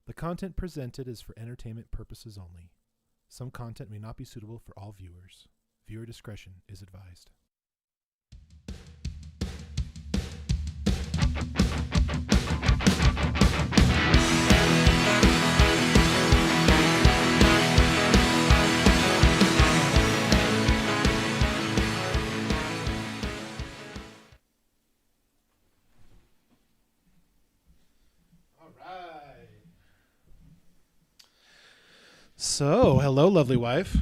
The content presented is for entertainment purposes only. Some content may not be suitable for all viewers. Viewer discretion is advised. So, hello, lovely wife.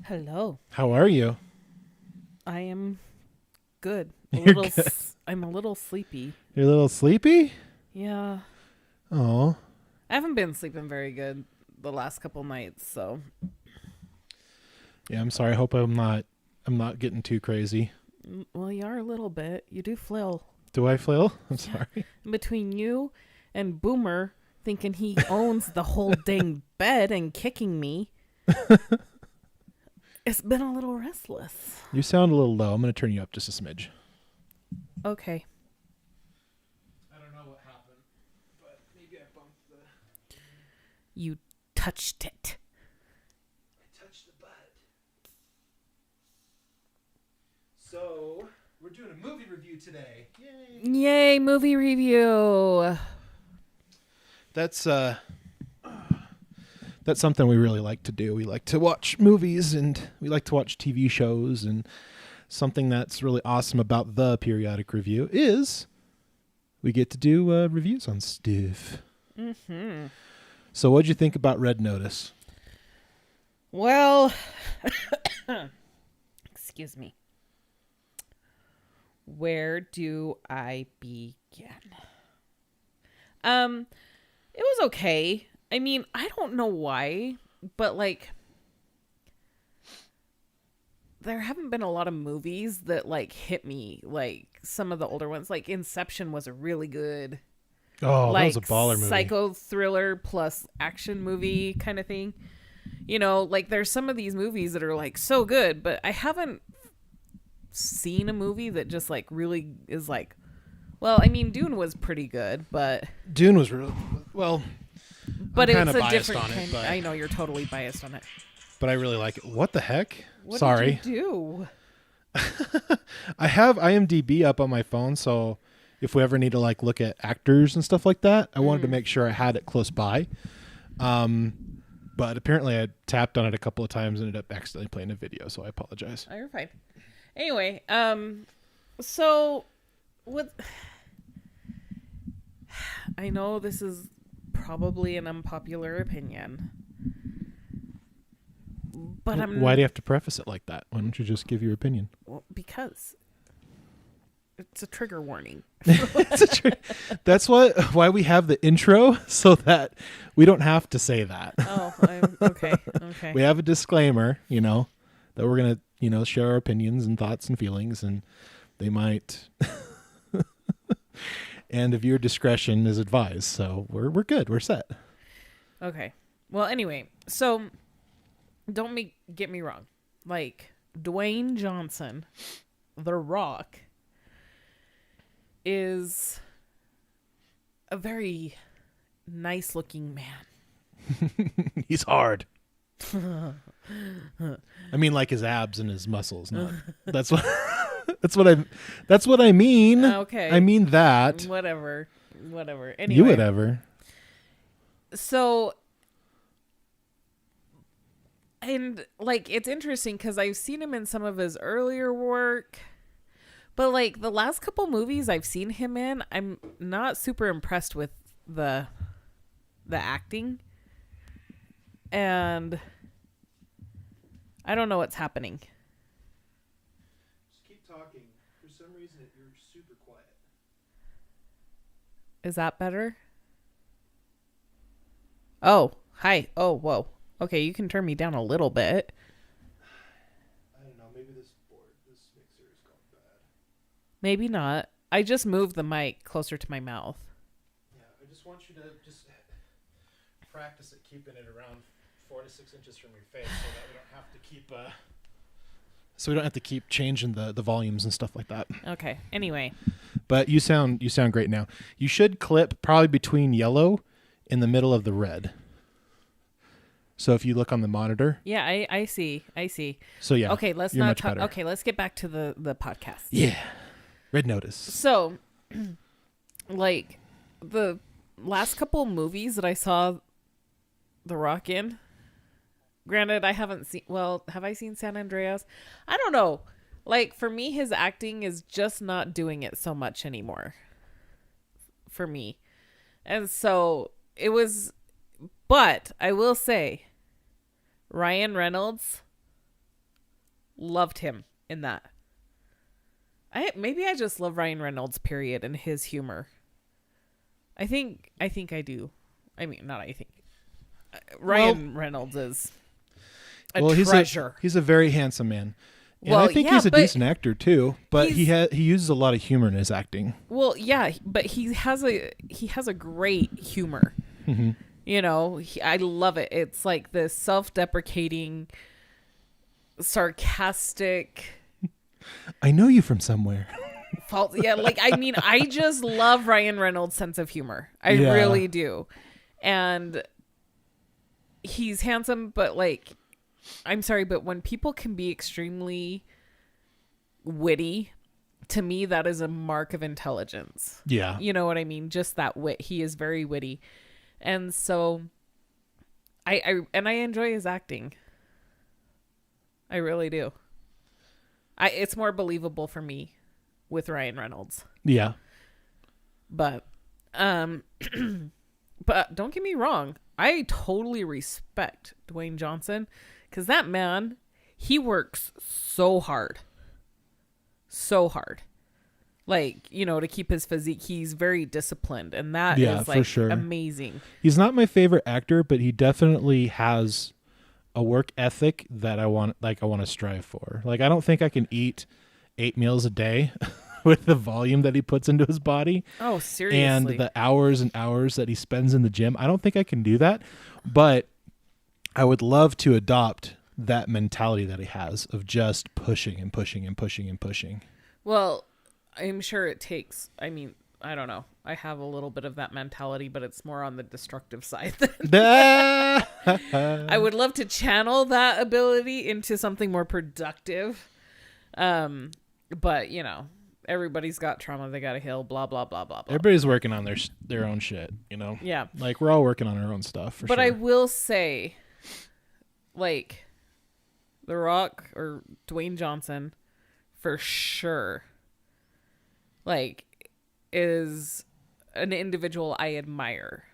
Hello. How are you? I am good. You're good. I'm a little sleepy. You're a little sleepy? Yeah. Oh. I haven't been sleeping very good the last couple nights, so. Yeah, I'm sorry. I hope I'm not getting too crazy. Well, you are a little bit. You do flail. Do I flail? I'm sorry. Between you and Boomer thinking he owns the whole dang bed and kicking me, it's been a little restless. You sound a little low. I'm going to turn you up just a smidge. Okay. I don't know what happened, but maybe I bumped the... You touched it. I touched the butt. So, we're doing a movie review today. Yay! Yay, movie review. That's something we really like to do. We like to watch movies and we like to watch TV shows, and something that's really awesome about the periodic review is we get to do reviews on stuff. Mm-hmm. So what'd you think about Red Notice? Well, excuse me. Where do I begin? It was okay. I mean, I don't know why, but like, there haven't been a lot of movies that like hit me like some of the older ones. Like Inception was a really good, Oh, like, that was a baller movie. psycho thriller plus action movie kind of thing. You know, like there's some of these movies that are like so good, but I haven't seen a movie that just like really is like, well, I mean, Dune was pretty good, but Dune was really well. But I'm it's kinda a biased different on it, kind. but- I know you're totally biased on it. But I really like it. What the heck? What Sorry. did you I have IMDb up on my phone, so if we ever need to like look at actors and stuff like that, I wanted to make sure I had it close by. But apparently I tapped on it a couple of times and ended up accidentally playing a video, so I apologize. do? Oh, you're fine. Anyway, so what? I know this is probably an unpopular opinion, but Why do you have to preface it like that? Why don't you just give your opinion? well, because it's a trigger warning. That's why we have the intro, so that we don't have to say that. Oh, okay. Okay. We have a disclaimer, that we're going to, share our opinions and thoughts and feelings, and they might... And viewer discretion is advised, so we're good. We're set. Okay. Well, anyway, so don't get me wrong. Like, Dwayne Johnson, The Rock, is a very nice-looking man. He's hard. I mean, like his abs and his muscles. Not. That's what I mean. Okay. I mean that. Whatever. Anyway. You whatever. So, and like, it's interesting because I've seen him in some of his earlier work, but like the last couple movies I've seen him in, I'm not super impressed with the acting, and I don't know what's happening. Just keep talking. For some reason, you're super quiet. Is that better? Oh, hi. Oh, whoa. Okay, you can turn me down a little bit. I don't know. Maybe this mixer is going bad. Maybe not. I just moved the mic closer to my mouth. Yeah, I just want you to just practice at keeping it around 4 to 6 inches from your face, so that we don't have to keep. So we don't have to keep changing the volumes and stuff like that. Okay. Anyway. But you sound great now. You should clip probably between yellow in the middle of the red. So if you look on the monitor. Yeah, I see. So yeah. Okay, let's you're not much talk. better. Okay, let's get back to the podcast. Yeah. Red notice. So, like, the last couple movies that I saw The Rock in, granted, I haven't seen, well, have I seen San Andreas? I don't know. Like, for me, his acting is just not doing it so much anymore. For me. And so, it was, but I will say, Ryan Reynolds, loved him in that. Maybe I just love Ryan Reynolds, period, and his humor. I think I do. I mean, not I think. Ryan Reynolds is a treasure. He's a very handsome man. And Well, I think yeah, he's a but decent actor too, but he uses a lot of humor in his acting. Well, yeah, but he has a great humor. Mm-hmm. You know, I love it. It's like this self-deprecating, sarcastic. I know you from somewhere. Fault. Yeah, like, I mean, I just love Ryan Reynolds' sense of humor. I Yeah. really do. And he's handsome, but like, I'm sorry, but when people can be extremely witty, to me, that is a mark of intelligence. Yeah. You know what I mean? Just that wit. He is very witty. And so I enjoy his acting. I really do. It's more believable for me with Ryan Reynolds. Yeah. But but don't get me wrong, I totally respect Dwayne Johnson, because that man, he works so hard. So hard. Like, you know, to keep his physique, he's very disciplined, and that is like for sure. amazing. He's not my favorite actor, but he definitely has a work ethic that I want to strive for. Like, I don't think I can eat 8 meals a day with the volume that he puts into his body. Oh, seriously. And the hours and hours that he spends in the gym. I don't think I can do that, but I would love to adopt that mentality that he has of just pushing and pushing and pushing and pushing. Well, I'm sure it takes, I mean, I don't know. I have a little bit of that mentality, but it's more on the destructive side. I would love to channel that ability into something more productive. But, you know, everybody's got trauma they got to heal, blah, blah, blah, blah, blah. Everybody's working on their own shit, you know? Yeah. Like, we're all working on our own stuff, for But sure. I will say, like, The Rock or Dwayne Johnson, for sure, like, is an individual I admire.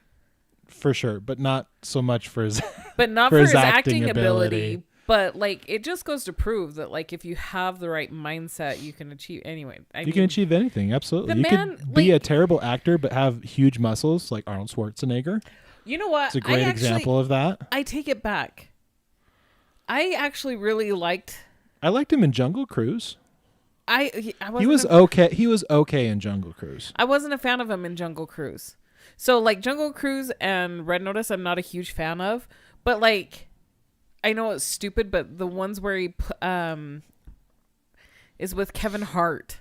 For sure, but not so much for his But not for his acting ability. But, like, it just goes to prove that, like, if you have the right mindset, you can achieve. Anyway, you can achieve anything. Absolutely. The You man, could be a like- terrible actor, but have huge muscles like Arnold Schwarzenegger. You know what? It's a great example of that. I take it back. I actually really liked. I liked him in Jungle Cruise. He was okay. He was okay in Jungle Cruise. I wasn't a fan of him in Jungle Cruise. So, like, Jungle Cruise and Red Notice, I'm not a huge fan of. But, like, I know it's stupid, but the ones where he is with Kevin Hart.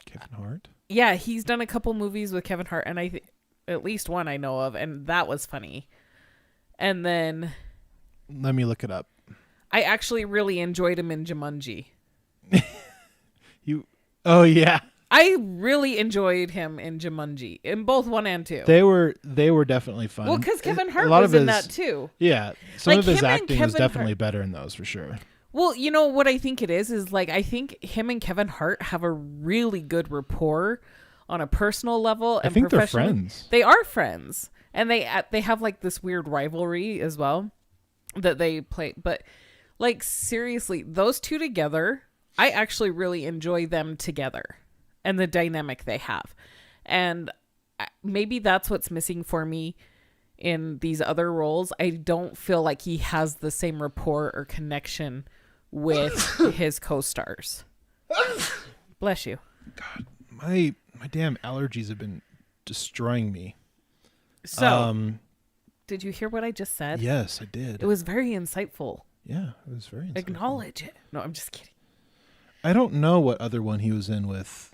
Kevin Hart? Yeah, he's done a couple movies with Kevin Hart, and at least one I know of, and that was funny. And then Let me look it up. I actually really enjoyed him in Jumanji. Oh yeah. I really enjoyed him in Jumanji, in both 1 and 2. They were definitely fun. Well, because Kevin Hart A lot was of in his- that too. Yeah, some Like, of his him and acting was Kevin definitely Hart- better in those for sure. Well, you know what I think it is like, I think him and Kevin Hart have a really good rapport on a personal level and I think they're professionally. friends. They are friends, and they have like this weird rivalry as well that they play. But, like, seriously, those two together, I actually really enjoy them together and the dynamic they have. And maybe that's what's missing for me in these other roles. I don't feel like he has the same rapport or connection with his co-stars. Bless you. God, my damn allergies have been destroying me. So, did you hear what I just said? Yes, I did. It was very insightful. Yeah, it was very insightful. Acknowledge it. No, I'm just kidding. I don't know what other one he was in with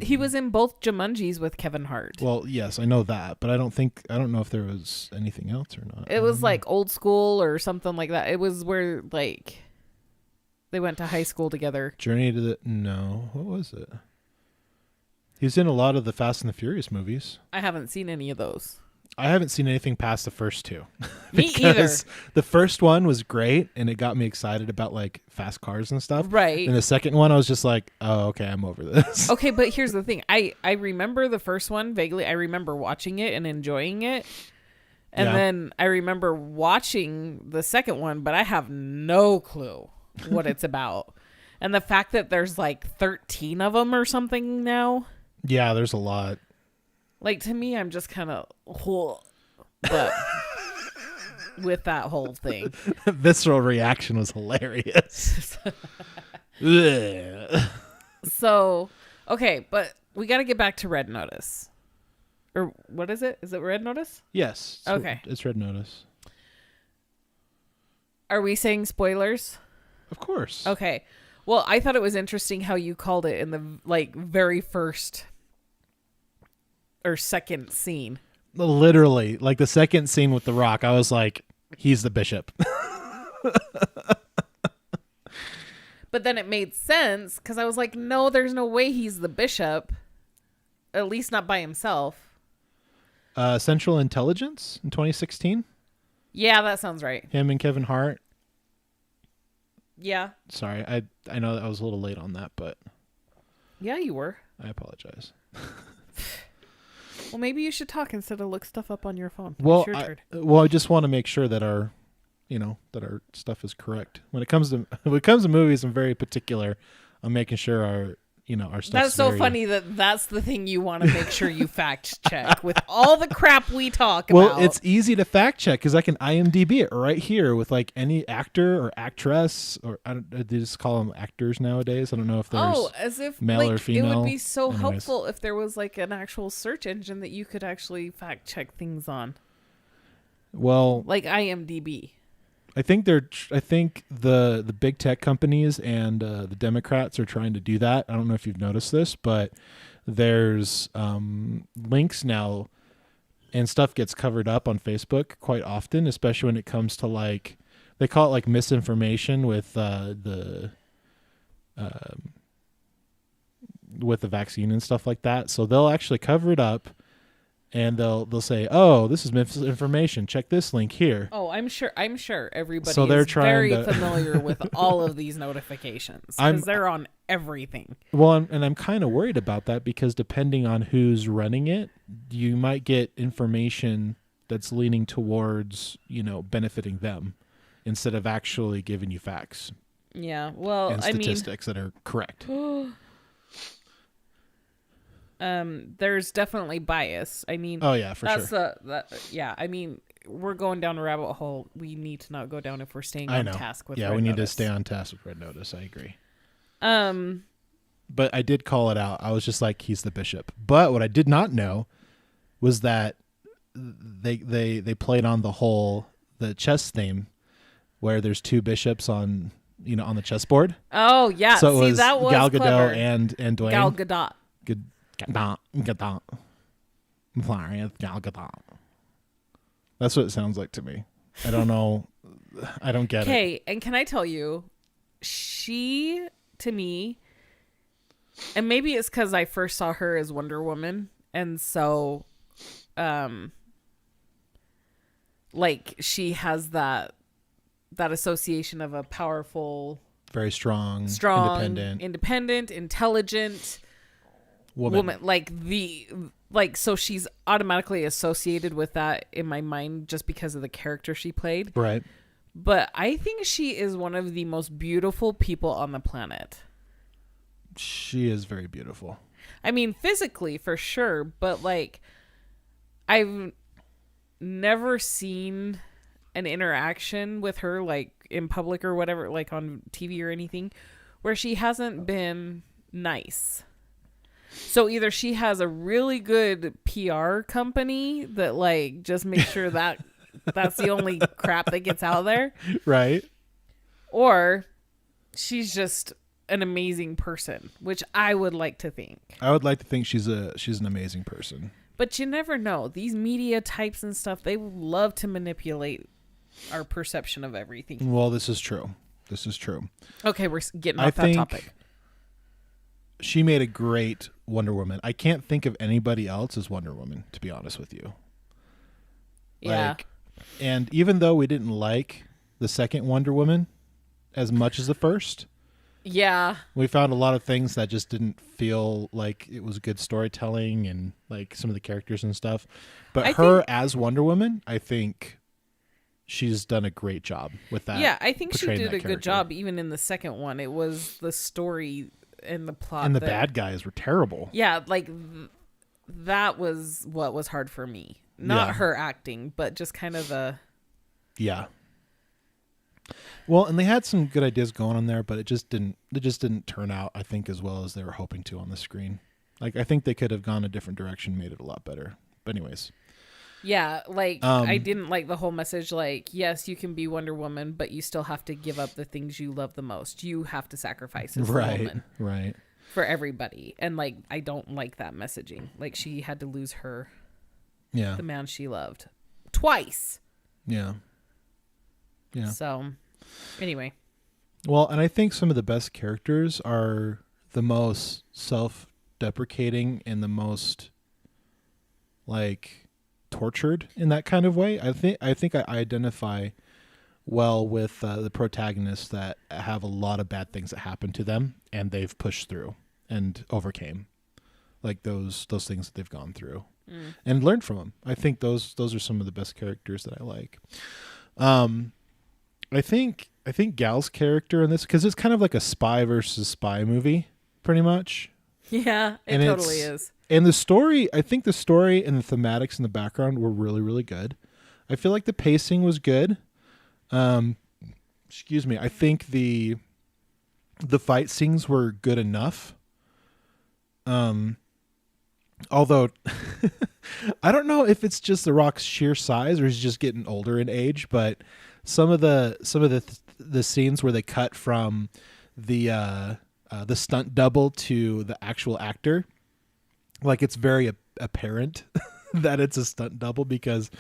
He was in both Jumanjis with Kevin Hart. Well, yes, I know that, but I don't know if there was anything else or not. It was like Old School or something like that. It was where like they went to high school together. Journey to the what was it? He's in a lot of the Fast and the Furious movies. I haven't seen any of those. I haven't seen anything past the first two. Me either. The first one was great, and it got me excited about like fast cars and stuff. Right. And the second one, I was just like, oh, okay, I'm over this. Okay, but here's the thing. I remember the first one vaguely. I remember watching it and enjoying it. And then I remember watching the second one, but I have no clue what it's about. And the fact that there's like 13 of them or something now. Yeah, there's a lot. Like, to me, I'm just kind of, but with that whole thing. Visceral reaction was hilarious. So, okay, but we got to get back to Red Notice. Or what is it? Is it Red Notice? Yes. Okay. It's Red Notice. Are we saying spoilers? Of course. Okay. Well, I thought it was interesting how you called it in the like very first or second scene. Literally, like the second scene with The Rock, I was like, he's the bishop. But then it made sense because I was like, no, there's no way he's the bishop. At least not by himself. Central Intelligence in 2016. Yeah, that sounds right. Him and Kevin Hart. Yeah. Sorry, I know that I was a little late on that, but Yeah, you were. I apologize. Well, maybe you should talk instead of look stuff up on your phone. Well, It's your turn. I just want to make sure that our stuff is correct. When it comes to movies, I'm very particular on making sure our stuff. That's so funny that's the thing you want to make sure you fact check with all the crap we talk about. Well, it's easy to fact check because I can IMDb it right here with like any actor or actress, or they just call them actors nowadays. I don't know if there's as if male like, or female. It would be so Anyways. helpful if there was like an actual search engine that you could actually fact check things on, Well, like IMDb. I think the big tech companies and the Democrats are trying to do that. I don't know if you've noticed this, but there's links now, and stuff gets covered up on Facebook quite often, especially when it comes to like they call it like misinformation with the vaccine and stuff like that. So they'll actually cover it up. And they'll say, "Oh, this is misinformation. Check this link here." Oh, I'm sure everybody So they're is very trying to familiar with all of these notifications because they're on everything. Well, and I'm kind of worried about that because depending on who's running it, you might get information that's leaning towards, benefiting them instead of actually giving you facts. Yeah, well, and statistics that are correct. There's definitely bias. I mean, oh yeah, for sure. I mean, we're going down a rabbit hole we need to not go down if we're staying on task with. Yeah, Red we need Notice. to stay on task with Red Notice. I agree. But I did call it out. I was just like, he's the bishop. But what I did not know was that they played on the chess theme where there's two bishops on the chessboard. Oh yeah, so it was that was Gal Gadot clever. and Dwayne. Gal Gadot. Gadot. I'm sorry, it's Gal Gadot. That's what it sounds like to me. I don't know. I don't get it. Okay, and can I tell you, she, to me, and maybe it's because I first saw her as Wonder Woman, and so, like, she has that association of a powerful, very strong, independent, intelligent woman. So she's automatically associated with that in my mind just because of the character she played. Right. But I think she is one of the most beautiful people on the planet. She is very beautiful. I mean, physically for sure, but like I've never seen an interaction with her like in public or whatever, like on TV or anything, where she hasn't been nice. So either she has a really good PR company that like just makes sure that that's the only crap that gets out there. Right. Or she's just an amazing person, which I would like to think. I would like to think she's an amazing person. But you never know. These media types and stuff, they love to manipulate our perception of everything. Well, this is true. Okay, we're getting off that topic. She made a great Wonder Woman. I can't think of anybody else as Wonder Woman, to be honest with you. Yeah. And even though we didn't like the second Wonder Woman as much as the first, yeah, we found a lot of things that just didn't feel like it was good storytelling and like some of the characters and stuff. But as Wonder Woman, I think she's done a great job with that. Yeah, I think she did a good job even in the second one. It was the story and the plot. And the bad guys were terrible. Yeah, like that was what was hard for me. Not her acting, but just kind of the... Yeah. Well, and they had some good ideas going on there, but it just didn't turn out, I think, as well as they were hoping to on the screen. Like, I think they could have gone a different direction, made it a lot better. But anyways. Yeah, like, I didn't like the whole message, like, yes, you can be Wonder Woman, but you still have to give up the things you love the most. You have to sacrifice as a woman. Right. For everybody. And, like, I don't like that messaging. Like, she had to lose the man she loved. Twice. Yeah. Yeah. So, anyway. Well, and I think some of the best characters are the most self-deprecating and the most, like, tortured in that kind of way. I think I identify well with the protagonists that have a lot of bad things that happen to them and they've pushed through and overcame, like those things that they've gone through and learned from them. I think those are some of the best characters that I like. I think Gal's character in this, because it's kind of like a spy versus spy movie, pretty much. Yeah, it totally is. And the story, I think the story and the thematics in the background were really, really good. I feel like the pacing was good. Excuse me. I think the fight scenes were good enough. Although I don't know if it's just The Rock's sheer size or he's just getting older in age, but some of the scenes where they cut from the stunt double to the actual actor, like it's very apparent that it's a stunt double, because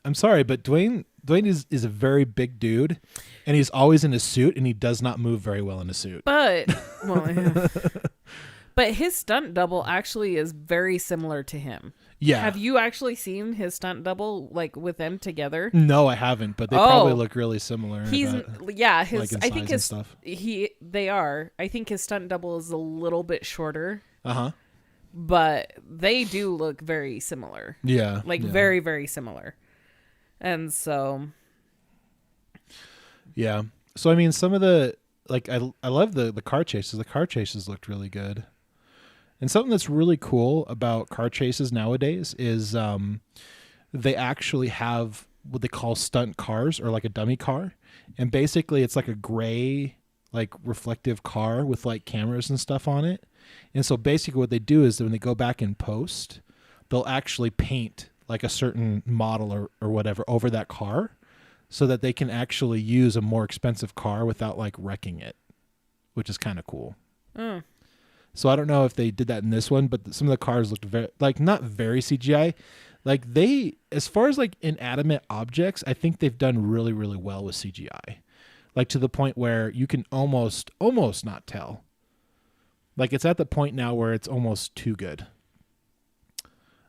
I'm sorry, but Dwayne is a very big dude, and he's always in a suit, and he does not move very well in a suit. But yeah. But his stunt double actually is very similar to him. Yeah. Have you actually seen his stunt double, like, with them together? No, I haven't, but they probably look really similar. I think his stuff. They are. I think his stunt double is a little bit shorter. Uh-huh. But they do look very similar. Yeah. Like very, very similar. And so yeah. So I mean, some of the, like, I love the car chases. The car chases looked really good. And something that's really cool about car chases nowadays is they actually have what they call stunt cars, or like a dummy car. And basically it's like a gray, like, reflective car with like cameras and stuff on it. And so basically what they do is when they go back in post, they'll actually paint like a certain model or whatever over that car so that they can actually use a more expensive car without like wrecking it, which is kind of cool. So I don't know if they did that in this one, but some of the cars looked very, like, not very CGI. Like, they, as far as like inanimate objects, I think they've done really, really well with CGI. Like, to the point where you can almost not tell. Like, it's at the point now where it's almost too good.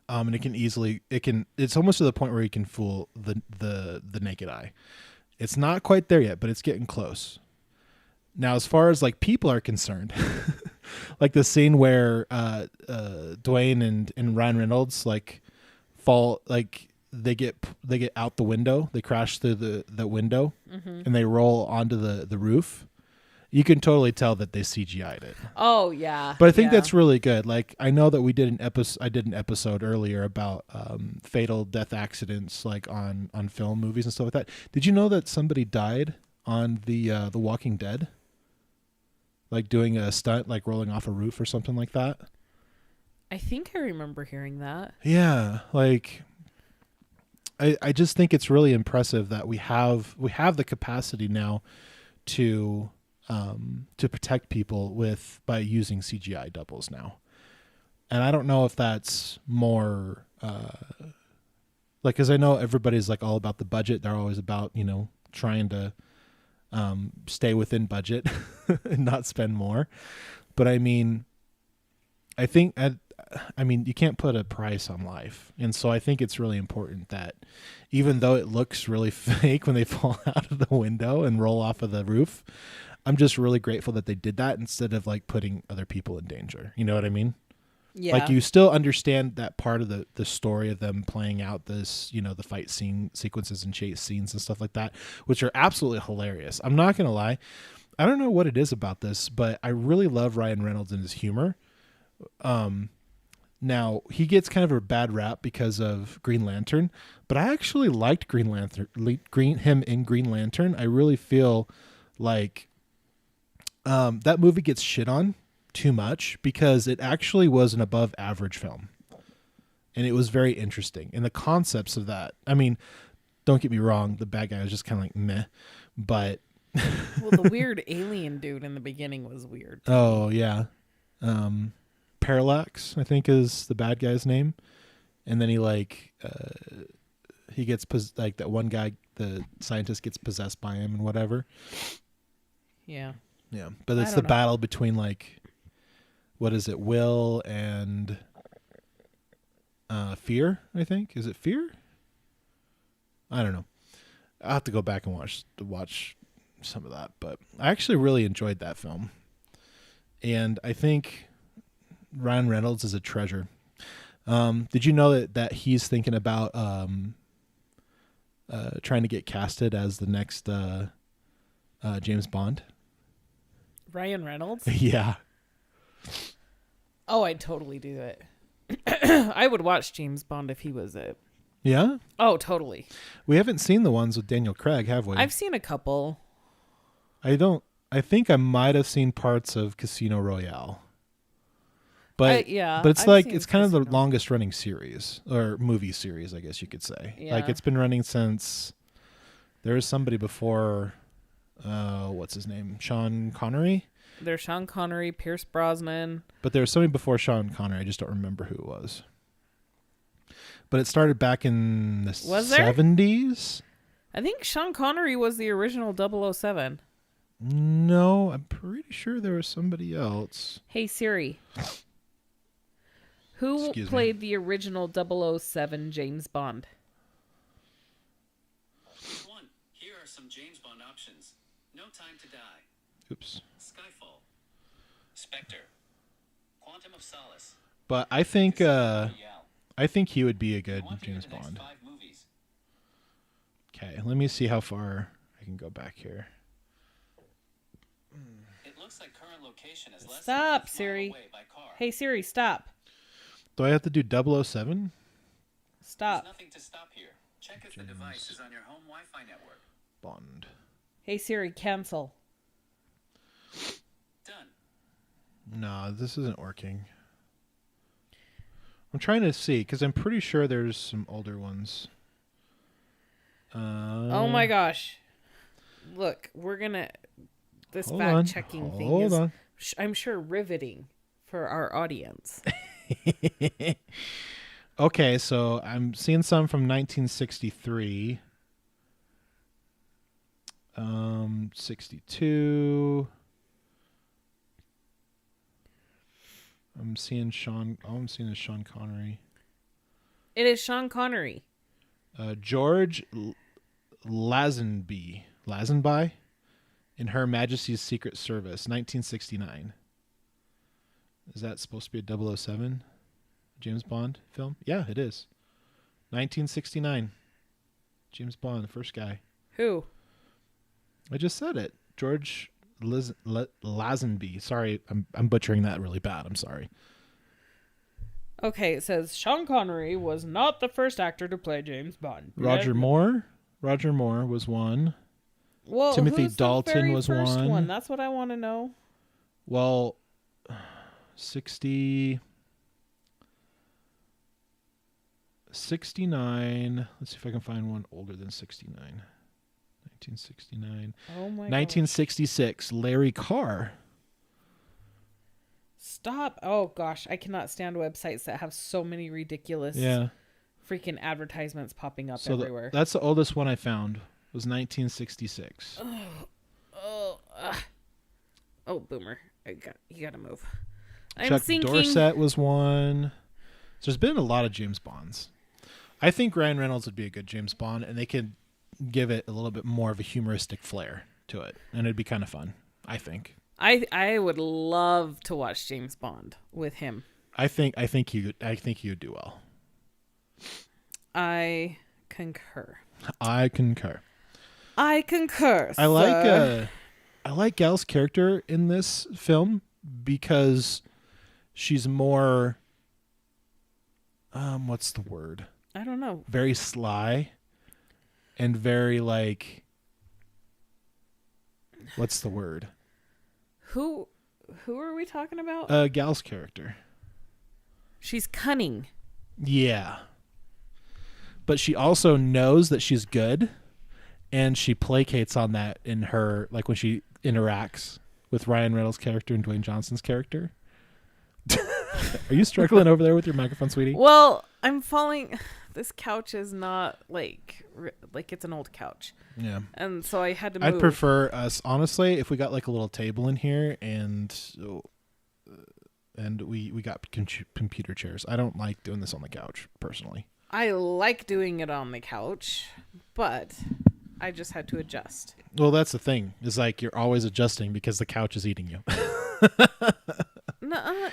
And it's almost to the point where you can fool the naked eye. It's not quite there yet, but it's getting close. Now, as far as like people are concerned, like the scene where Dwayne and Ryan Reynolds like fall, like they get out the window, they crash through the window, and they roll onto the roof. You can totally tell that they CGI'd it. Oh yeah. But I think that's really good. Like, I know that I did an episode earlier about fatal death accidents, like on film movies and stuff like that. Did you know that somebody died on the Walking Dead? Like doing a stunt, like rolling off a roof or something like that. I think I remember hearing that. Yeah, like I just think it's really impressive that we have the capacity now to to protect people by using CGI doubles now. And I don't know if that's more like, because I know everybody's like all about the budget. They're always about, trying to stay within budget and not spend more. But I mean, I think you can't put a price on life. And so I think it's really important that even though it looks really fake when they fall out of the window and roll off of the roof, I'm just really grateful that they did that instead of like putting other people in danger. You know what I mean? Yeah. Like, you still understand that part of the story of them playing out this, the fight sequences and chase scenes and stuff like that, which are absolutely hilarious. I'm not going to lie. I don't know what it is about this, but I really love Ryan Reynolds and his humor. Now, he gets kind of a bad rap because of Green Lantern, but I actually liked him in Green Lantern. I really feel like that movie gets shit on too much because it actually was an above average film, and it was very interesting. And the concepts of that, I mean, don't get me wrong, the bad guy was just kind of like meh, but well, the weird alien dude in the beginning was weird. Oh yeah. Parallax, I think, is the bad guy's name. And then he gets like that one guy, the scientist, gets possessed by him and whatever. Yeah. Yeah. But it's the battle between like, what is it? Will and Fear, I think. Is it Fear? I don't know. I'll have to go back and watch some of that, but I actually really enjoyed that film. And I think Ryan Reynolds is a treasure. Did you know that he's thinking about trying to get casted as the next James Bond? Ryan Reynolds? Yeah. Oh, I'd totally do it. I would watch James Bond if he was it. Yeah? Oh, totally. We haven't seen the ones with Daniel Craig, have we? I've seen a couple. I think I might have seen parts of Casino Royale. But but it's kind of the longest running series, or movie series, I guess you could say. Yeah. Like, it's been running since there was somebody before, what's his name? Sean Connery? There's Sean Connery, Pierce Brosnan. But there was somebody before Sean Connery. I just don't remember who it was. But it started back in the 70s. I think Sean Connery was the original 007. No, I'm pretty sure there was somebody else. Hey, Siri. Who played the original 007 James Bond? One. Here are some James Bond options. No Time to Die. Oops. Skyfall. Spectre. Quantum of Solace. But I think he would be a good James Bond. Okay, let me see how far I can go back here. It looks like current location is less Stop, Siri. Hey, Siri, stop. Do I have to do 007? Stop. There's nothing to stop here. Check if the device is on your home Wi-Fi network. Bond. Hey, Siri, cancel. Done. No, this isn't working. I'm trying to see, because I'm pretty sure there's some older ones. Oh my gosh. Look, we're going to... This fact-checking thing is, I'm sure, riveting for our audience. Okay, so I'm seeing some from 1963. 62. I'm seeing Sean. All I'm seeing is Sean Connery. It is Sean Connery. George Lazenby in Her Majesty's Secret Service, 1969. Is that supposed to be a 007 James Bond film? Yeah, it is. 1969. James Bond, the first guy. Who? I just said it. George Lazenby. Sorry, I'm butchering that really bad. I'm sorry. Okay, it says Sean Connery was not the first actor to play James Bond. Roger Moore was one. Well, Timothy who's Dalton the very was first one. That's what I want to know. Well, 69. Let's see if I can find one older than 69. 1969. Oh my 1966, Larry Carr. Stop. Oh gosh, I cannot stand websites that have so many ridiculous freaking advertisements popping up everywhere. That's the oldest one I found. Was 1966. Oh, boomer. You gotta move. Chuck Dorset was one. So there's been a lot of James Bonds. I think Ryan Reynolds would be a good James Bond, and they could give it a little bit more of a humoristic flair to it, and it'd be kind of fun, I think. I would love to watch James Bond with him. I think you'd do well. I concur. I concur. Sir. I like Gal's character in this film because she's more what's the word? I don't know. Very sly and very like what's the word? Who are we talking about? Gal's character. She's cunning. Yeah. But she also knows that she's good, and she placates on that in her, like when she interacts with Ryan Reynolds' character and Dwayne Johnson's character. Are you struggling over there with your microphone, sweetie? Well, I'm falling. This couch is not like it's an old couch. Yeah. And so I had to move. I'd prefer us, honestly, if we got like a little table in here and we got computer chairs. I don't like doing this on the couch, personally. I like doing it on the couch, but I just had to adjust. Well, that's the thing. Is like you're always adjusting because the couch is eating you. Nuh-uh.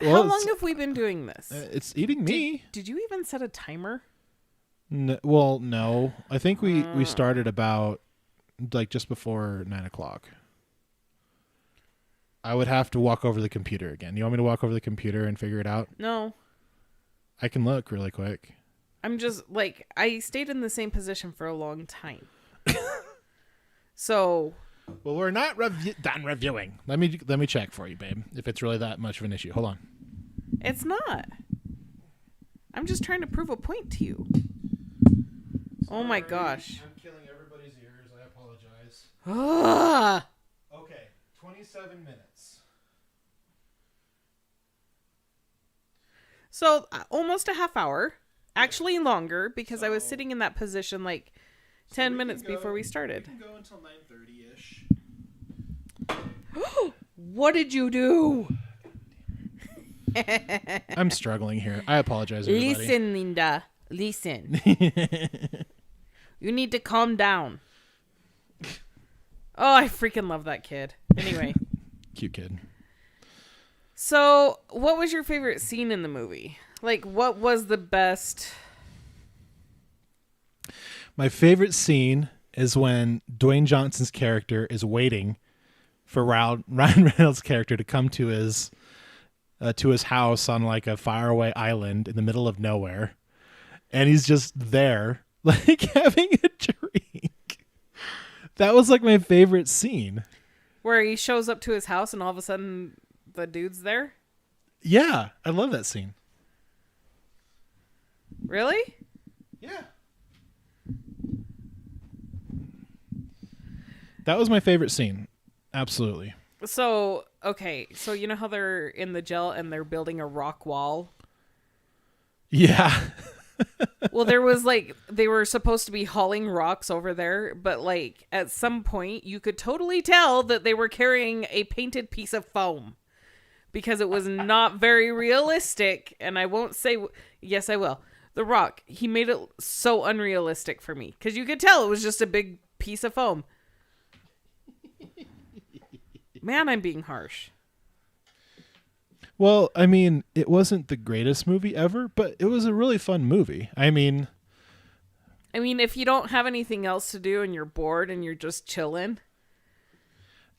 Well, how long have we been doing this? It's eating me. Did you even set a timer? No. I think we started about like just before 9:00. I would have to walk over the computer again. You want me to walk over the computer and figure it out? No. I can look really quick. I'm just like, I stayed in the same position for a long time. So. Well, we're not done reviewing. Let me check for you, babe, if it's really that much of an issue. Hold on. It's not. I'm just trying to prove a point to you. Oh my gosh. I'm killing everybody's ears. I apologize. Ah. Okay, 27 minutes. So almost a half hour. Actually longer because I was sitting in that position like 10 minutes before we started. We can go until 9:30-ish. What did you do? I'm struggling here. I apologize, everybody. Listen, Linda. Listen. You need to calm down. Oh, I freaking love that kid. Anyway. Cute kid. So, what was your favorite scene in the movie? Like, what was the best? My favorite scene is when Dwayne Johnson's character is waiting for Ryan Reynolds' character to come to his house on like a faraway island in the middle of nowhere, and he's just there, like having a drink. That was like my favorite scene. Where he shows up to his house and all of a sudden the dude's there? Yeah, I love that scene. Really? Yeah. That was my favorite scene. Absolutely. So, okay. So, you know how they're in the jail and they're building a rock wall? Yeah. Well, there was like, they were supposed to be hauling rocks over there, but like at some point you could totally tell that they were carrying a painted piece of foam because it was not very realistic. And I won't say, yes, I will. The Rock, he made it so unrealistic for me because you could tell it was just a big piece of foam. Man, I'm being harsh. Well, I mean, it wasn't the greatest movie ever, but it was a really fun movie. I mean, if you don't have anything else to do and you're bored and you're just chilling.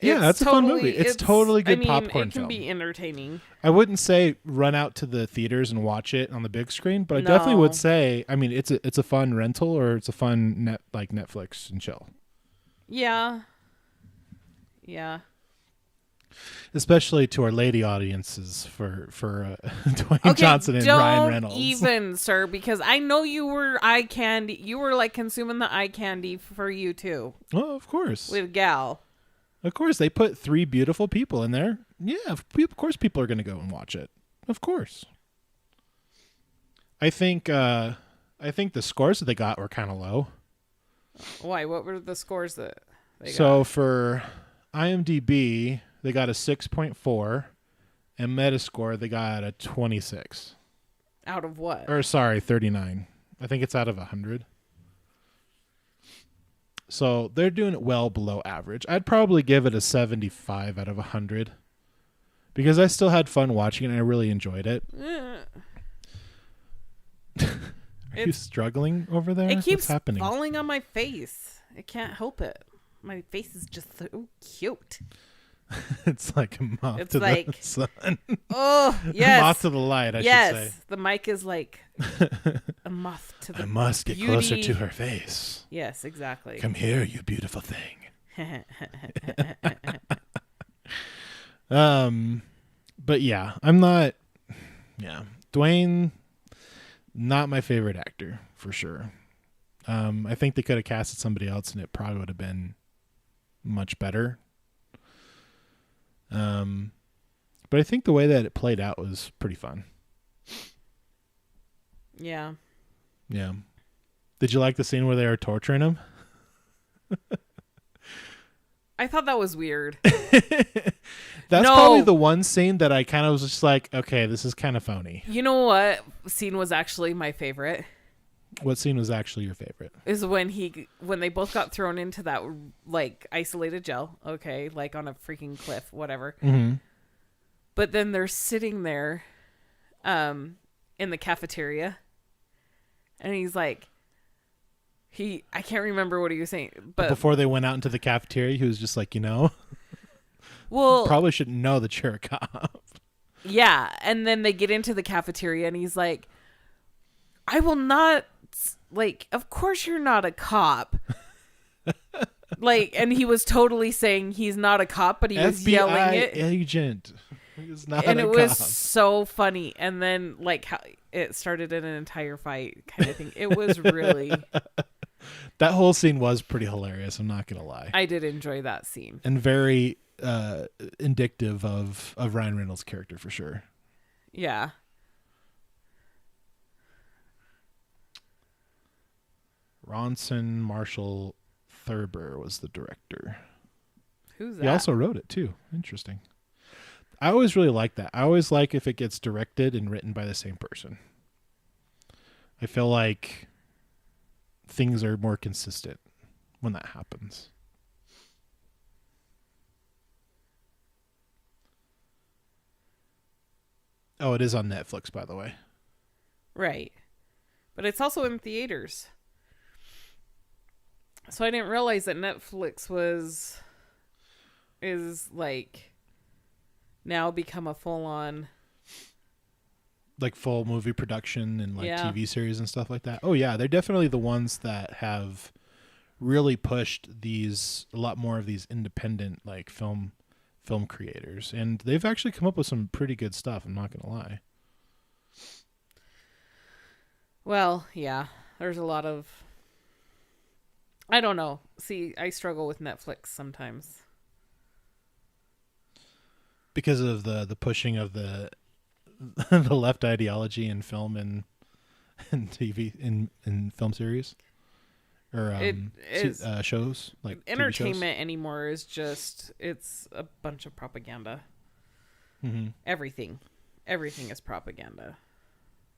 Yeah, it's a fun movie. It's totally good popcorn film. It can be entertaining. I wouldn't say run out to the theaters and watch it on the big screen, but I definitely would say, I mean, it's a fun rental or it's a fun like Netflix and chill. Yeah. Yeah. especially to our lady audiences for Dwayne Johnson and Ryan Reynolds. Even, sir, because I know you were eye candy. You were like consuming the eye candy for you too. Oh, of course. With Gal. Of course, they put 3 beautiful people in there. Yeah, of course people are going to go and watch it. Of course. I think the scores that they got were kind of low. Why? What were the scores that they got? So for IMDb, they got a 6.4, and Metascore they got a 26. Out of what? Or sorry, 39. I think it's out of 100. So they're doing it well below average. I'd probably give it a 75 out of 100 because I still had fun watching it and I really enjoyed it. Are you struggling over there? It keeps What's happening? falling on my face. I can't help it. My face is just so cute. It's like a moth It's to like, the sun. Oh, yes. A moth to the light, I should say. Yes, the mic is like a moth to the I must get closer to her face. Yes, exactly. Come here, you beautiful thing. But yeah, I'm not. Yeah, Dwayne, not my favorite actor for sure. I think they could have casted somebody else, and it probably would have been much better. But I think the way that it played out was pretty fun. Yeah. Yeah. Did you like the scene where they were torturing him? I thought that was weird. That's probably the one scene that I kind of was just like, okay, this is kind of phony. You know what scene was actually my favorite? What scene was actually your favorite? Is when they both got thrown into that like isolated jail, okay, like on a freaking cliff, whatever. Mm-hmm. But then they're sitting there, in the cafeteria, and he's like, I can't remember what he was saying, but Before they went out into the cafeteria, he was just like, well, probably shouldn't know that you're a cop. Yeah, and then they get into the cafeteria, and he's like, I will not. Like, of course you're not a cop. Like, and he was totally saying he's not a cop, but he was yelling it. Agent. He's not And a it cop. was so funny. And then, like, how it started in an entire fight kind of thing. It was really... That whole scene was pretty hilarious, I'm not going to lie. I did enjoy that scene. And very indicative of Ryan Reynolds' character, for sure. Yeah. Ronson Marshall Thurber was the director. Who's that? He also wrote it too. Interesting. I always really like that. I always like if it gets directed and written by the same person. I feel like things are more consistent when that happens. Oh, it is on Netflix, by the way. Right. But it's also in theaters. So I didn't realize that Netflix is like now become a full-on like full movie production and like Yeah. TV series and stuff like that. Oh yeah, they're definitely the ones that have really pushed a lot more of these independent like film creators, and they've actually come up with some pretty good stuff, I'm not going to lie. Well, yeah. There's a lot of I don't know. See, I struggle with Netflix sometimes. Because of the pushing of the the left ideology in film and TV in film series or shows like entertainment anymore is just it's a bunch of propaganda. Mm-hmm. Everything is propaganda.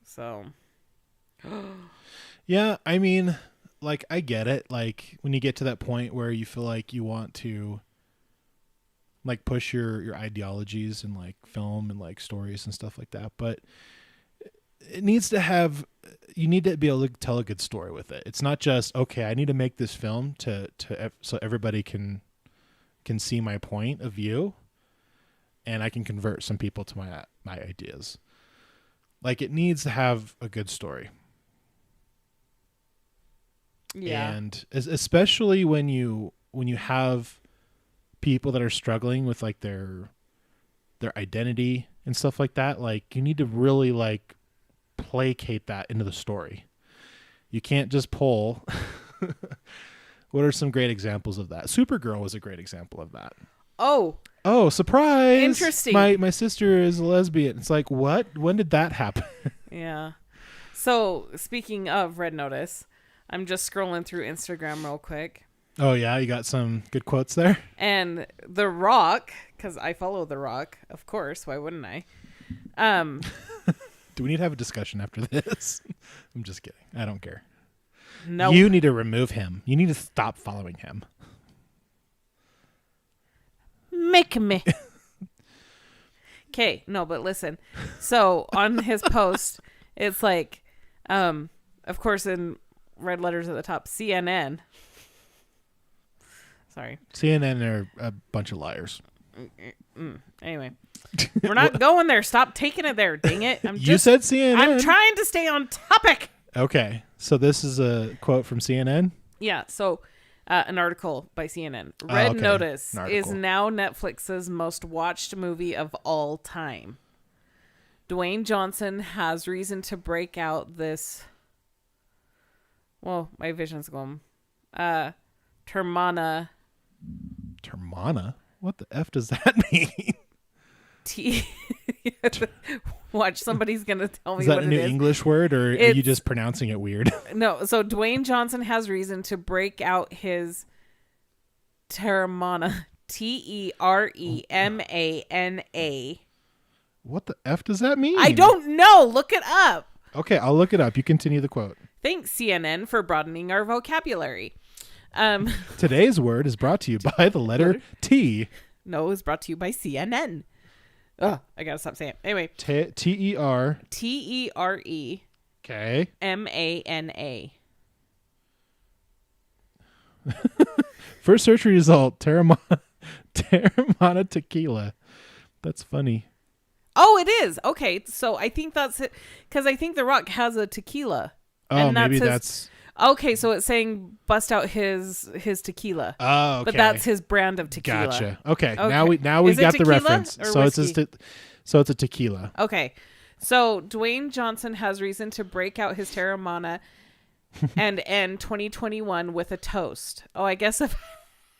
So yeah, I mean, like I get it. Like when you get to that point where you feel like you want to like push your ideologies in like film and like stories and stuff like that, but it needs to have, you need to be able to tell a good story with it. It's not just, okay, I need to make this film so everybody can see my point of view and I can convert some people to my ideas. Like it needs to have a good story. yeah. And especially when you have people that are struggling with like their their identity and stuff like that, like you need to really like placate that into the story. You can't just pull. What are some great examples of that? Supergirl was a great example of that. Oh, surprise. interesting. My sister is a lesbian. It's like, what? When did that happen? Yeah. So speaking of Red Notice, I'm just scrolling through Instagram real quick. Oh yeah, you got some good quotes there. And The Rock, because I follow The Rock, of course. Why wouldn't I? Do we need to have a discussion after this? I'm just kidding. I don't care. No. You need to remove him. You need to stop following him. Make me. Okay, no, but listen. So on his post, it's like, of course, in red letters at the top, CNN. Sorry. CNN are a bunch of liars. Anyway, we're not going there. Stop taking it there. Dang it. You said CNN. I'm trying to stay on topic. Okay. So this is a quote from CNN? Yeah. So an article by CNN. Red Notice An is article. now Netflix's most watched movie of all time. Dwayne Johnson has reason to break out this. Well, my vision's going. Termana. What the F does that mean? Watch, somebody's gonna tell me Is that what a it new is. English word, or are you It's- just pronouncing it weird? No, so Dwayne Johnson has reason to break out his Termana. Teremana. What the F does that mean? I don't know. Look it up. Okay, I'll look it up. You continue the quote. Thanks, CNN, for broadening our vocabulary. Today's word is brought to you by the letter T. No, it was brought to you by CNN. Ugh, I gotta stop saying it. Anyway, T-E-R. Teremana. Okay. First search result, Teremana tequila. That's funny. Oh, it is. Okay, so I think that's it. Because I think The Rock has a tequila. Oh, and maybe his- that's... Okay, so it's saying bust out his tequila. Oh, okay. But that's his brand of tequila. Gotcha. Okay. Okay. Now we Is it got the tequila reference. or So whiskey? it's a tequila. Okay. So Dwayne Johnson has reason to break out his Teremana and end 2021 with a toast. Oh, I guess if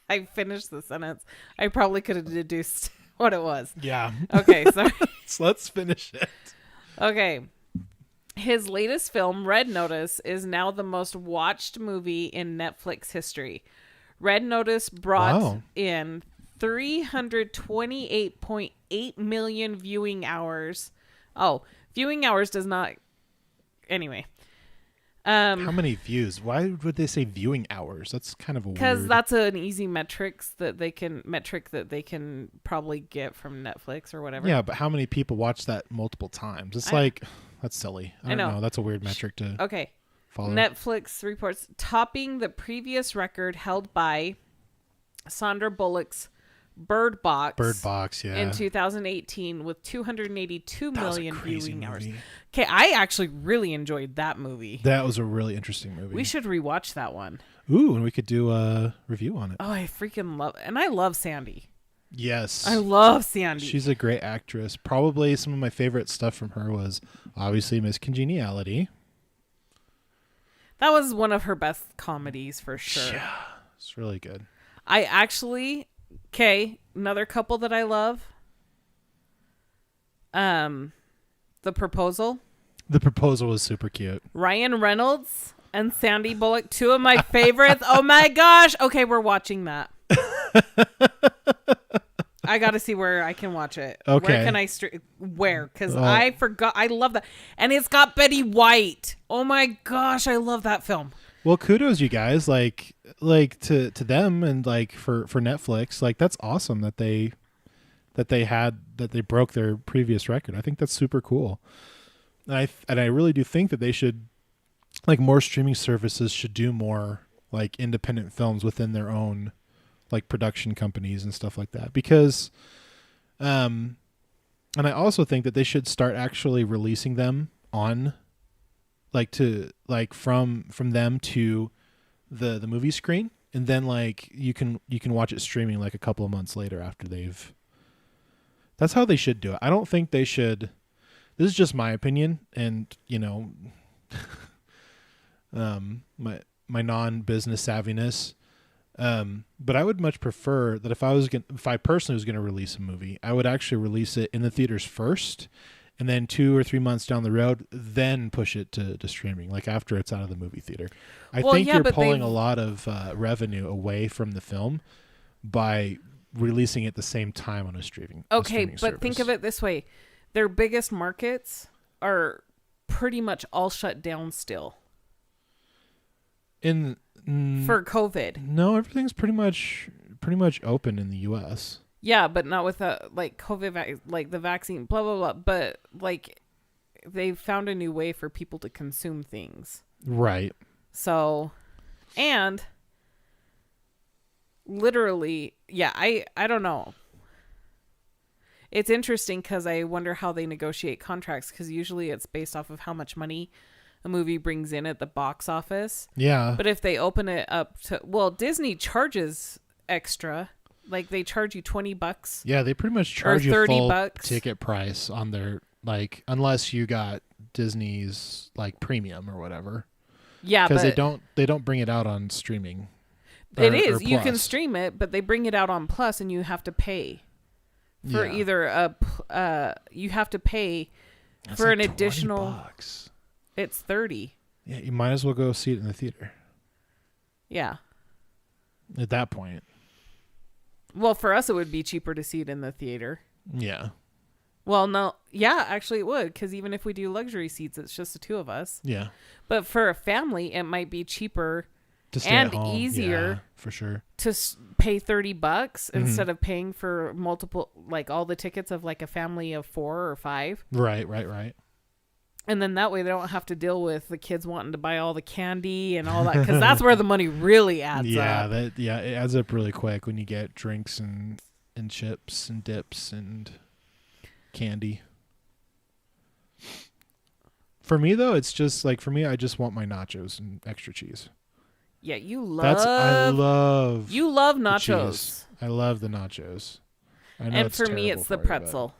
I finished the sentence, I probably could have deduced what it was. Yeah. Okay, sorry. So let's finish it. Okay. His latest film, Red Notice, is now the most watched movie in Netflix history. Red Notice brought in 328.8 million viewing hours. Oh, viewing hours does not... Anyway. How many views? Why would they say viewing hours? That's kind of a weird... Because that's an easy metric that they can probably get from Netflix or whatever. Yeah, but how many people watch that multiple times? It's that's silly. I don't know. That's a weird metric to Okay. follow. Netflix reports topping the previous record held by Sandra Bullock's Bird Box. Bird Box, yeah. In 2018 with 282 That was a million crazy viewing hours. movie. Okay, I actually really enjoyed that movie. That was a really interesting movie. We should rewatch that one. Ooh, and we could do a review on it. Oh, I freaking love it. And I love Sandy. Yes. I love Sandy. She's a great actress. Probably some of my favorite stuff from her was obviously Miss Congeniality. That was one of her best comedies for sure. Yeah, it's really good. I actually, another couple that I love. The Proposal. The Proposal was super cute. Ryan Reynolds and Sandy Bullock, two of my favorites. Oh my gosh. Okay, we're watching that. I got to see where I can watch it. Okay. Where can I where? Because I forgot. I love that. And it's got Betty White. Oh my gosh, I love that film. Well, kudos you guys, like to them, and like for Netflix, like that's awesome that they broke their previous record. I think that's super cool. And I really do think that they should, like, more streaming services should do more like independent films within their own like production companies and stuff like that, because and I also think that they should start actually releasing them on from them to the movie screen, and then like you can watch it streaming like a couple of months later after they've That's how they should do it. I don't think they should. This is just my opinion, and my non-business savviness. But I would much prefer that if I personally was going to release a movie, I would actually release it in the theaters first, and then 2 or 3 months down the road, then push it to streaming, like after it's out of the movie theater. I think you're pulling a lot of revenue away from the film by releasing it at the same time on a streaming. Okay, but service. Think of it this way: their biggest markets are pretty much all shut down still. For COVID. No, everything's pretty much open in the U.S. Yeah, but not with like COVID, like the vaccine, blah blah blah. But like, they found a new way for people to consume things. Right. So, and literally, yeah, I don't know. It's interesting because I wonder how they negotiate contracts, because usually it's based off of how much money a movie brings in at the box office. Yeah. But if they open it up to, well, Disney charges extra. Like they charge you $20. Yeah, they pretty much charge you $30 full ticket price on their, like, unless you got Disney's like premium or whatever. Yeah, because they don't bring it out on streaming. It is. You can stream it, but they bring it out on Plus, and you have to pay for either you have to pay That's for like an additional. $20. It's $30. Yeah, you might as well go see it in the theater. Yeah. At that point. Well, for us, it would be cheaper to see it in the theater. Yeah. Well, no. Yeah, actually it would, because even if we do luxury seats, it's just the two of us. Yeah. But for a family, it might be cheaper to stay and at home. easier for sure to pay $30 instead of paying for multiple, like all the tickets of like a family of 4 or 5. Right. And then that way they don't have to deal with the kids wanting to buy all the candy and all that, because that's where the money really adds up. It adds up really quick when you get drinks and chips and dips and candy. For me though, it's just like, I just want my nachos and extra cheese. Yeah, I love nachos. I love the nachos. I know, and for me, it's the pretzel.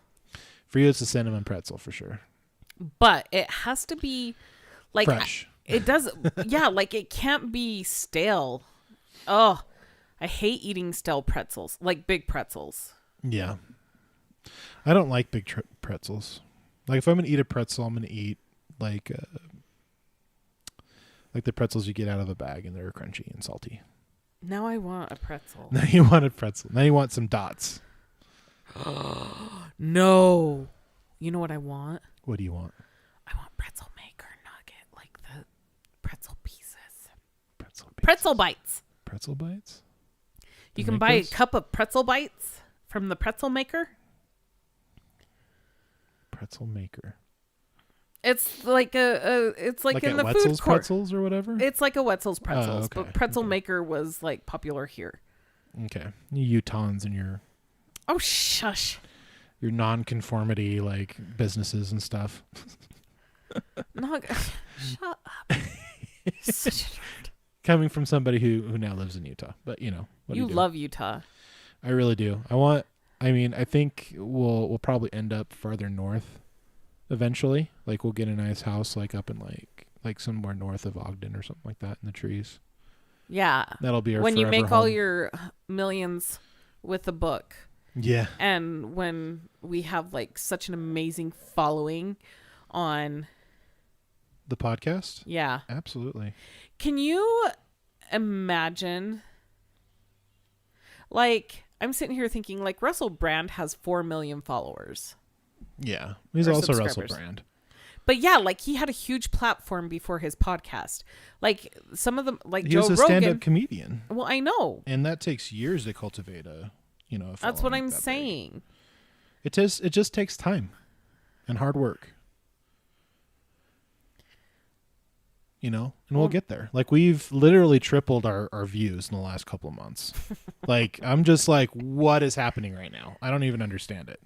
For you, it's the cinnamon pretzel for sure. But it has to be like fresh. It does. Yeah, like it can't be stale. Oh, I hate eating stale pretzels, like big pretzels. Yeah. I don't like big pretzels. Like if I'm going to eat a pretzel, I'm going to eat like the pretzels you get out of a bag, and they're crunchy and salty. Now I want a pretzel. Now you want a pretzel. Now you want some dots. No. You know what I want? What do you want? I want pretzel maker nugget, like the pretzel pieces. Pretzel bites. Pretzel bites? You can buy a cup of pretzel bites from the pretzel maker. Pretzel maker. It's like it's like in the Wetzel's food court. Pretzels or whatever? It's like a Wetzel's Pretzels, okay. but pretzel maker was like popular here. Okay. You Utahns and your... Oh, shush. Your non-conformity like businesses and stuff. Shut up. Such a nerd. Coming from somebody who now lives in Utah, but you know what you love Utah. I really do. I think we'll probably end up farther north eventually. Like we'll get a nice house like up in like somewhere north of Ogden or something like that in the trees. Yeah. That'll be our when you forever make home. all your millions with the book. Yeah. And when we have like such an amazing following on the podcast? Yeah. Absolutely. Can you imagine, like, I'm sitting here thinking like Russell Brand has 4 million followers. Yeah. He's also Russell Brand. But yeah, like he had a huge platform before his podcast. Like some of them, like Joe Rogan. He was a stand-up comedian. Well, I know. And that takes years to cultivate a That's what I'm saying. Big. It just takes time and hard work. And we'll get there. Like we've literally tripled our views in the last couple of months. Like I'm just like, what is happening right now? I don't even understand it.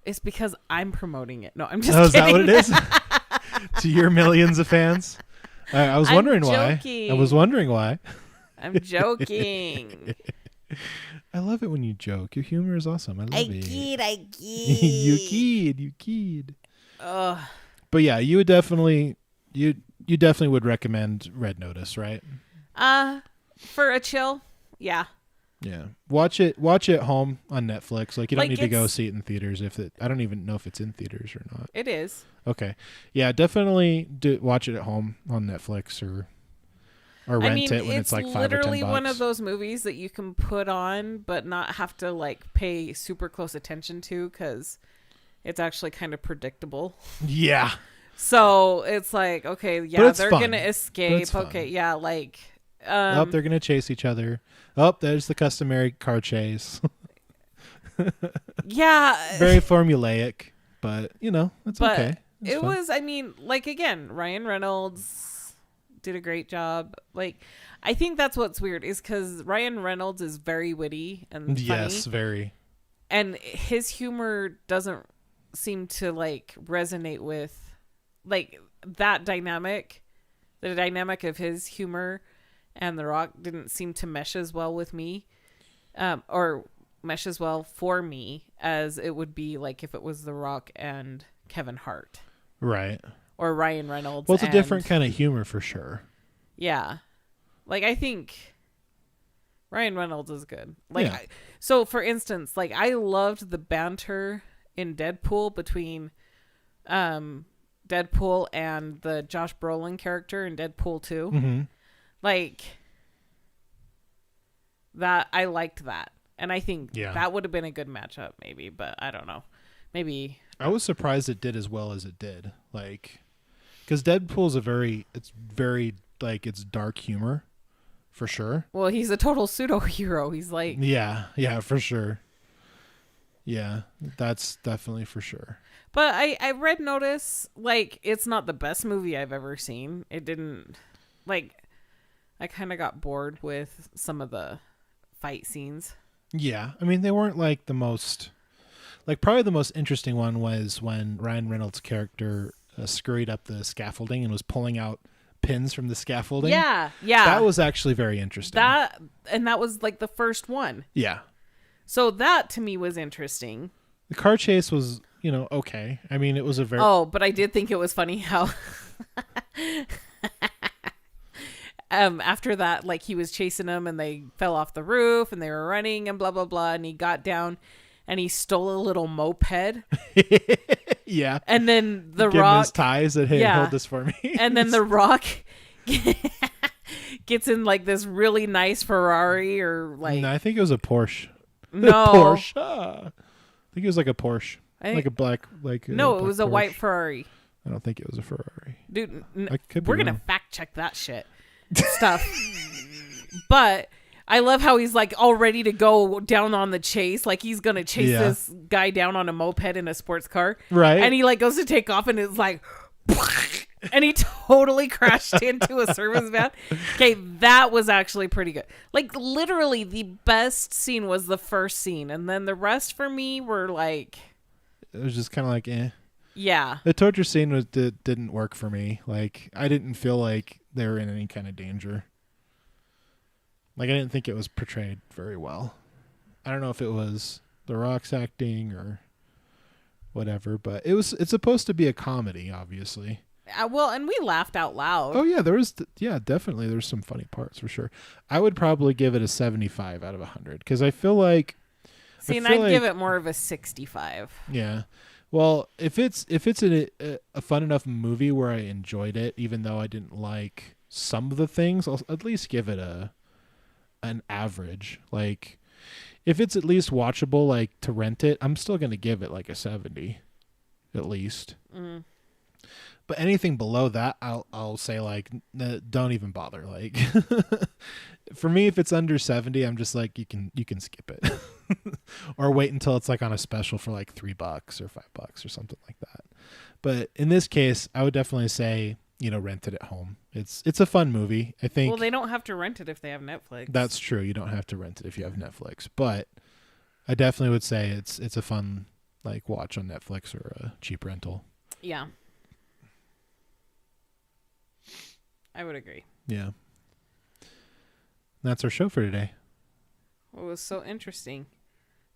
It's because I'm promoting it. No, I'm just kidding. Is that what it is? To your millions of fans? I was wondering why. I was wondering why. I'm joking. I love it when you joke. Your humor is awesome. I love it. I You kid. Ugh. But yeah, you would definitely you definitely would recommend Red Notice, right? For a chill, yeah. Yeah. Watch it at home on Netflix. Like you don't Like, need to go it's- see it in theaters I don't even know if it's in theaters or not. It is. Okay. Yeah, definitely watch it at home on Netflix or rent it when it's like $5 or $10. It's literally one of those movies that you can put on but not have to like pay super close attention to because it's actually kind of predictable. Yeah. So it's like, okay, But yeah, it's they're fun. gonna But escape. it's fun. Okay, yeah, like they're going to chase each other. Oh, there's the customary car chase. yeah. Very formulaic, but it's But okay. It's it fun. was, I mean, like again, Ryan Reynolds did a great job. Like, I think that's what's weird is because Ryan Reynolds is very witty and funny. Yes, very. And his humor doesn't seem to like resonate with like that dynamic. The dynamic of his humor and The Rock didn't seem to mesh as well with me, or mesh as well for me as it would be like if it was The Rock and Kevin Hart Right. or Ryan Reynolds. Well, it's a and- different kind of humor for sure. Yeah. Like, I think Ryan Reynolds is good. Like, Yeah. so for instance, like I loved the banter in Deadpool between Deadpool and the Josh Brolin character in Deadpool 2. Mm-hmm. Like that, I liked that. And I think that would have been a good matchup maybe, but I don't know. Maybe. I was surprised it did as well as it did. Like, because Deadpool's it's very like it's dark humor, for sure. Well, he's a total pseudo hero. He's like, Yeah, for sure. Yeah, that's definitely for sure. but I read notice like it's not the best movie I've ever seen. It didn't like. I kind of got bored with some of the fight scenes. Yeah, I mean they weren't like the most. Like probably the most interesting one was when Ryan Reynolds' character scurried up the scaffolding and was pulling out pins from the scaffolding. Yeah. That was actually very interesting. That was like the first one. Yeah. So that to me was interesting. The car chase was, okay. I mean, it was a very... Oh, but I did think it was funny how after that, like he was chasing them and they fell off the roof and they were running and blah, blah, blah. And he got down and he stole a little moped. Yeah. And then the Give him Rock... his ties that, hey, hold this for me. And then the Rock gets in like this really nice Ferrari or like... No, I think it was a Porsche. No. Porsche. I think it was like a Porsche. Like a black... No, it was a Porsche. white Ferrari. I don't think it was a Ferrari. Dude, I could be we're going to wrong. fact check that shit stuff. But I love how he's like all ready to go down on the chase. Like he's going to chase this guy down on a moped in a sports car. Right. And he like goes to take off and it's like... and he totally crashed into a service van. Okay, that was actually pretty good. Like literally the best scene was the first scene. And then the rest for me were like... It was just kind of like, eh. Yeah. The torture scene didn't work for me. Like, I didn't feel like they were in any kind of danger. Like, I didn't think it was portrayed very well. I don't know if it was The Rock's acting or whatever, but it's supposed to be a comedy, obviously. Well, and we laughed out loud. Oh yeah, definitely there's some funny parts for sure. I would probably give it a 75 out of 100 because I feel like. See, and I'd give it more of a 65. Yeah. Well, if it's a fun enough movie where I enjoyed it, even though I didn't like some of the things, I'll at least give it an average. Like, if it's at least watchable, like to rent it, I'm still gonna give it like a 70, at least. Mm. But anything below that, I'll say like don't even bother. Like, for me, if it's under 70, I'm just like you can skip it, or wait until it's like on a special for like $3 or $5 or something like that. But in this case, I would definitely say rent it at home. It's a fun movie. I think. Well, they don't have to rent it if they have Netflix. That's true. You don't have to rent it if you have Netflix, but I definitely would say it's a fun like watch on Netflix or a cheap rental. Yeah. I would agree. Yeah. That's our show for today. It was so interesting.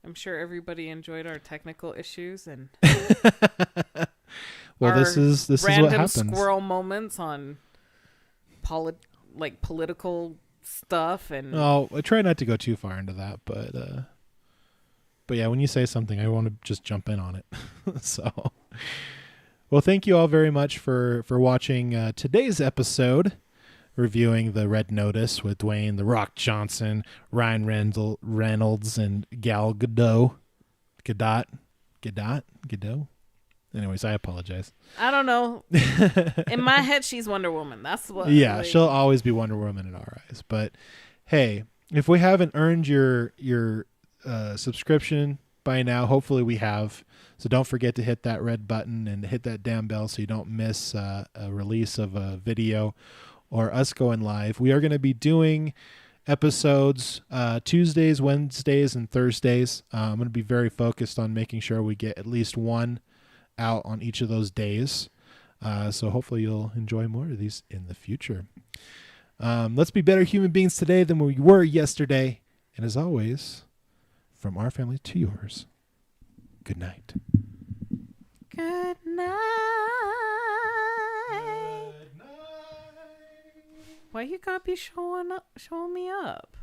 I'm sure everybody enjoyed our technical issues and well, our this is what random happens. squirrel moments on political stuff and Oh, I try not to go too far into that, but yeah, when you say something, I want to just jump in on it. So, well, thank you all very much for watching today's episode, reviewing the Red Notice with Dwayne The Rock Johnson, Ryan Reynolds, and Gal Gadot. Gadot. Anyways, I apologize. I don't know. In my head, she's Wonder Woman. That's what. Yeah, she'll always be Wonder Woman in our eyes. But hey, if we haven't earned your subscription by now, hopefully we have. So don't forget to hit that red button and hit that damn bell so you don't miss a release of a video or us going live. We are going to be doing episodes Tuesdays, Wednesdays, and Thursdays. I'm going to be very focused on making sure we get at least one out on each of those days. So hopefully you'll enjoy more of these in the future. Let's be better human beings today than we were yesterday. And as always, from our family to yours, good night. Good night. Why you gotta be showing me up?